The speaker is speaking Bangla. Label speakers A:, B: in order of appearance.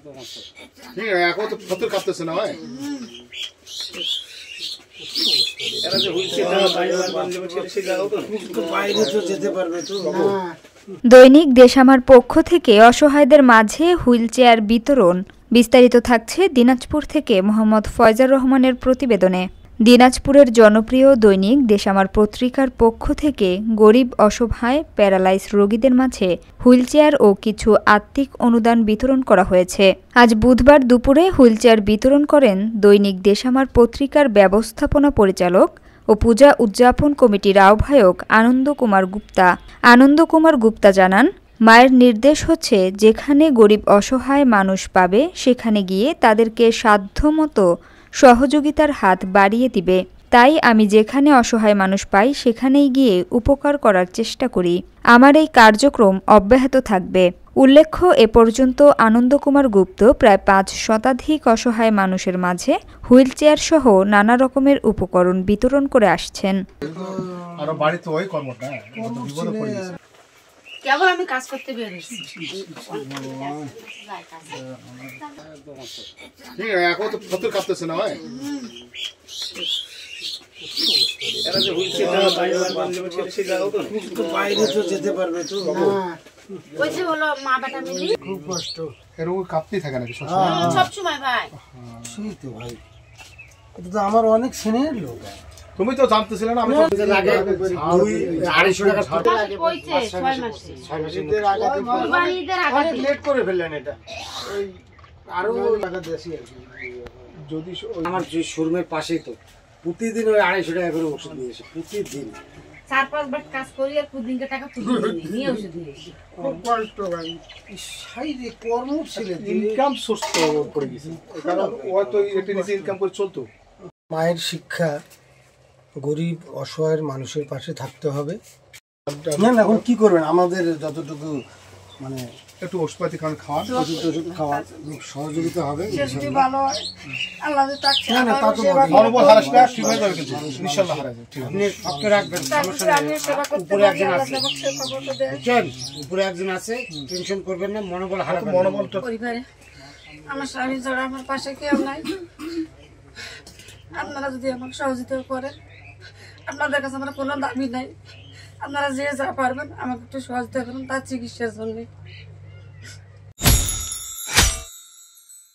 A: ঠিক আছে, এখন তো ফতর কাঁপতেছে না ভাই।
B: দৈনিক দেশ আমার পক্ষ থেকে অসহায়দের মাঝে হুইলচেয়ার বিতরণ। বিস্তারিত থাকছে দিনাজপুর থেকে মোহাম্মদ ফয়জার রহমানের প্রতিবেদনে। দিনাজপুরের জনপ্রিয় দৈনিক দেশ আমার পত্রিকার পক্ষ থেকে গরিব, অসহায়, প্যারালাইজ রোগীদের মাঝে হুইলচেয়ার ও কিছু আর্থিক অনুদান বিতরণ করা হয়েছে। আজ বুধবার দুপুরে হুইলচেয়ার বিতরণ করেন দৈনিক দেশ আমার পত্রিকার ব্যবস্থাপনা পরিচালক ও পূজা উদযাপন কমিটির আহ্বায়ক আনন্দ কুমার গুপ্তা। আনন্দ কুমার গুপ্তা জানান, মায়ের নির্দেশ হচ্ছে যেখানে গরিব অসহায় মানুষ পাবে সেখানে গিয়ে তাদেরকে সাধ্যমতো সহযোগিতার হাত বাড়িয়ে দিবে। তাই আমি যেখানে অসহায় মানুষ পাই সেখানেই গিয়ে উপকার করার চেষ্টা করি। আমার এই কার্যক্রম অব্যাহত থাকবে। উল্লেখ্য, এ পর্যন্ত আনন্দ কুমার গুপ্ত প্রায় 5 শতাধিক অসহায় মানুষের মাঝে হুইলচেয়ার সহ নানা রকমের উপকরণ বিতরণ করে আসছেন।
C: কেবল আমি কাজ করতে বেরিয়েছি।
A: ঠিক আছে, এখন তো ফতর কাঁপতেছে না ভাই।
D: বাইরে তো যেতে পারবে তো।
C: ওই যে হলো মা বেটা মিলি
D: খুব কষ্ট।
A: এরকম কাঁপতেই থাকে নাকি
C: সব সময় ভাই?
D: সেই তো ভাই, এটা তো আমার অনেক সিনিয়র লোক।
A: তুমি তো জানতেছিলে না, আমি
D: লাগে 200-250 টাকা
C: কইছে 6 মাসে
D: লেট করে ফেললেন। এটা ওই আরো টাকা দেশি আর কি। যদি আমার যে শোরুমের পাশেই তো প্রতিদিন ওই 250 টাকা করে ওষুধ নিয়েছে প্রতিদিন।
C: 4-5 বার কাজ করি আর প্রতিদিন টাকা নিয়ে ওষুধ নিয়েছি।
D: খুব কষ্ট ভাই। শারীরিক কর্ম ছিল,
A: ইনকাম সোর্স করে গেছে, কারণ ও তো এটা নিয়ে ইনকাম করে চলতো।
D: মায়ের শিক্ষা গরিব অসহায় মানুষের পাশে থাকতে হবে। না এখন কি করবেন, আমাদের যতটুকু মানে
A: একটু ওষুধপাতি খাওয়ান,
D: ওষুধ খাওয়া সহযোগিতা হবে।
A: মনোবল হারাস না, ঠিক হয়ে যাবে কিন্তু ইনশাআল্লাহ হারাবে। ঠিক আছে,
D: আপনি শক্ত রাখবেন, সমস্যা নেই। উপরে একজন আছে, বুঝছেন? উপরে একজন আছে, টেনশন করবেন না, মনোবল হারাবেন।
A: মনোবলটা
E: পরিবারে আমার স্বামী ছাড়া আমার পাশে কেউ নাই। আপনারা যদি আমাকে সহযোগিতা করেন, আপনাদের কাছে আমার কোনো দাবি নাই। আপনারা যে যা পারবেন আমাকে একটু সহযোগিতা করুন তার চিকিৎসার জন্য।